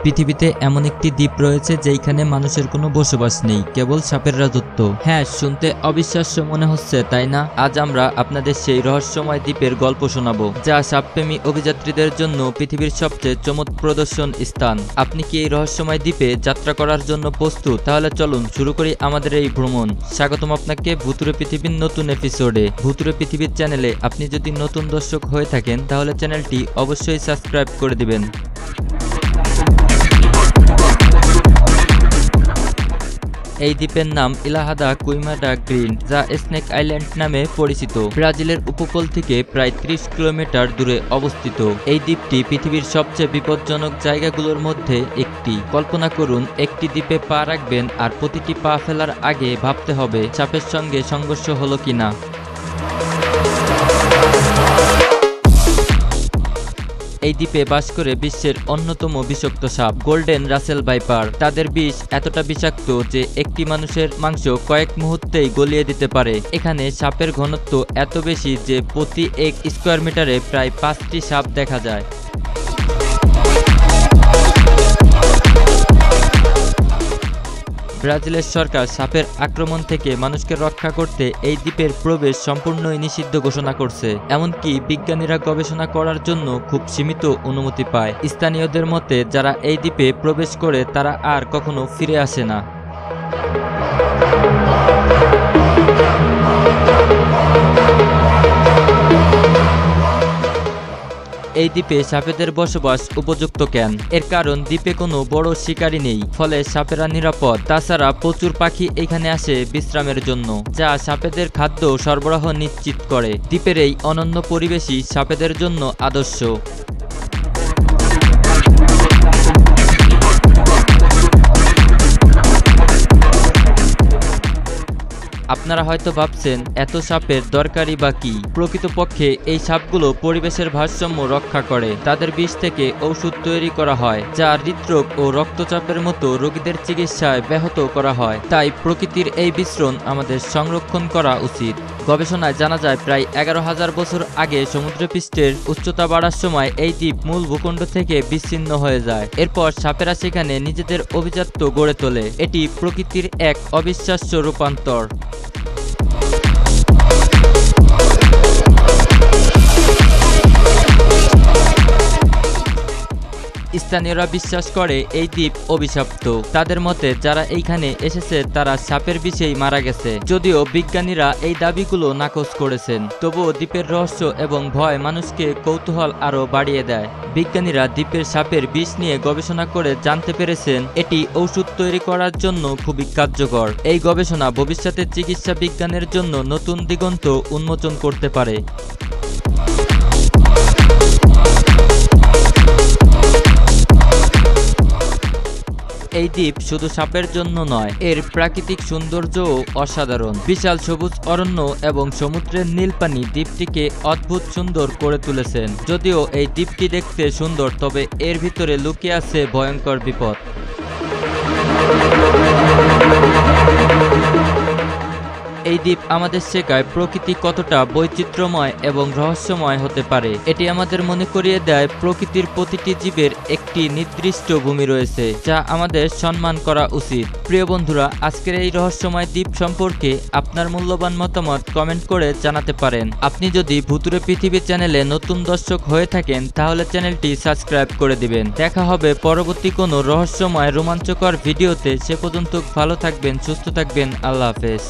পৃথিবীতে এমন একটি দ্বীপ রয়েছে যেখানে মানুষের কোনো বসবাস নেই, কেবল সাপের রাজত্ব। হ্যাঁ, শুনতে অবিশ্বাস্য মনে হচ্ছে, তাই না? আজ আমরা আপনাদের সেই রহস্যময় দ্বীপের গল্প শোনাবো, যা সাপপ্রেমী অভিযাত্রীদের জন্য পৃথিবীর সবচেয়ে চমৎপ্রদ স্থান। আপনি কি এই রহস্যময় দ্বীপে যাত্রা করার জন্য প্রস্তুত? তাহলে চলুন শুরু করি আমাদের এই ভ্রমণ। স্বাগতম আপনাকে ভুতুড়ে পৃথিবীর নতুন এপিসোডে। ভুতুড়ে পৃথিবীর চ্যানেলে আপনি যদি নতুন দর্শক হয়ে থাকেন তাহলে চ্যানেলটি অবশ্যই সাবস্ক্রাইব করে দিবেন। এই দ্বীপের নাম ইলাহাদা কুইমাডা গ্রিন, যা স্নেক আইল্যান্ড নামে পরিচিত। ব্রাজিলের উপকূল থেকে প্রায় 30 কিলোমিটার দূরে অবস্থিত এই দ্বীপটি পৃথিবীর সবচেয়ে বিপজ্জনক জায়গাগুলোর মধ্যে একটি। কল্পনা করুন, একটি দ্বীপে পা রাখবেন আর প্রতিটি পা ফেলার আগে ভাবতে হবে সাপের সঙ্গে সংঘর্ষ হলো কিনা। এই দ্বীপে বাস করে বিশ্বের অন্যতম বিষাক্ত সাপ গোল্ডেন রাসেল ভাইপার। তাদের বিষ এতটা বিষাক্ত যে একটি মানুষের মাংস কয়েক মুহূর্তেই গলিয়ে দিতে পারে। এখানে সাপের ঘনত্ব এত বেশি যে প্রতি 1 স্কয়ার মিটারে প্রায় 5টি সাপ দেখা যায়। ব্রাজিলের সরকার সাপের আক্রমণ থেকে মানুষকে রক্ষা করতে এই দ্বীপের প্রবেশ সম্পূর্ণই নিষিদ্ধ ঘোষণা করছে। এমনকি বিজ্ঞানীরা গবেষণা করার জন্য খুব সীমিত অনুমতি পায়। স্থানীয়দের মতে, যারা এই দ্বীপে প্রবেশ করে তারা আর কখনো ফিরে আসে না। এই দ্বীপে সাপেদের বসবাস উপযুক্ত কেন? এর কারণ দ্বীপে কোনো বড় শিকারী নেই, ফলে সাপেরা নিরাপদ। তাছাড়া প্রচুর পাখি এখানে আসে বিশ্রামের জন্য, যা সাপেদের খাদ্য সরবরাহ নিশ্চিত করে। দ্বীপের এই অনন্য পরিবেশই সাপেদের জন্য আদর্শ। আপনারা হয়তো ভাবছেন, এত সাপের দরকারই বা কি? প্রকৃতপক্ষে এই সাপগুলো পরিবেশের ভারসাম্য রক্ষা করে। তাদের বিষ থেকে ওষুধ তৈরি করা হয়, যা হৃদরোগ ও রক্তচাপের মতো রোগীদের চিকিৎসায় ব্যাহত করা হয়। তাই প্রকৃতির এই বিচরণ আমাদের সংরক্ষণ করা উচিত। গবেষণায় জানা যায়, প্রায় 11,000 বছর আগে সমুদ্রপৃষ্ঠের উচ্চতা বাড়ার সময় এই দ্বীপ মূল ভূখণ্ড থেকে বিচ্ছিন্ন হয়ে যায়। এরপর সাপেরা সেখানে নিজেদের অভিজাত্য গড়ে তোলে। এটি প্রকৃতির এক অবিশ্বাস্য রূপান্তর। স্থানীয়রা বিশ্বাস করে এই দ্বীপ অভিশপ্ত। তাদের মতে, যারা এইখানে এসেছে তারা সাপের বিষেই মারা গেছে। যদিও বিজ্ঞানীরা এই দাবিগুলো নাকচ করেছেন, তবুও দ্বীপের রহস্য এবং ভয় মানুষকে কৌতূহল আরও বাড়িয়ে দেয়। বিজ্ঞানীরা দ্বীপের সাপের বিষ নিয়ে গবেষণা করে জানতে পেরেছেন এটি ঔষধ তৈরি করার জন্য খুবই কার্যকর। এই গবেষণা ভবিষ্যতে চিকিৎসা বিজ্ঞানের জন্য নতুন দিগন্ত উন্মোচন করতে পারে। এই দ্বীপ শুধু সাপের জন্য নয়, এর প্রাকৃতিক সৌন্দর্যও অসাধারণ। বিশাল সবুজ অরণ্য এবং সমুদ্রের নীল পানি দ্বীপটিকে অদ্ভুত সুন্দর করে তুলেছেন। যদিও এই দ্বীপটি দেখতে সুন্দর, তবে এর ভিতরে লুকিয়ে আছে ভয়ঙ্কর বিপদ। এই দ্বীপ আমাদের শেখায় প্রকৃতি কতটা বৈচিত্র্যময় এবং রহস্যময় হতে পারে। এটি আমাদের মনে করিয়ে দেয় প্রকৃতির প্রতিটি জীবের একটি নির্দিষ্ট ভূমি রয়েছে, যা আমাদের সম্মান করা উচিত। প্রিয় বন্ধুরা, আজকের এই রহস্যময় দ্বীপ সম্পর্কে আপনার মূল্যবান মতামত কমেন্ট করে জানাতে পারেন। আপনি যদি ভুতুড়ে পৃথিবী চ্যানেলে নতুন দর্শক হয়ে থাকেন তাহলে চ্যানেলটি সাবস্ক্রাইব করে দিবেন। দেখা হবে পরবর্তী কোনো রহস্যময় রোমাঞ্চকর ভিডিওতে। সে পর্যন্ত ভালো থাকবেন, সুস্থ থাকবেন। আল্লাহ হাফেজ।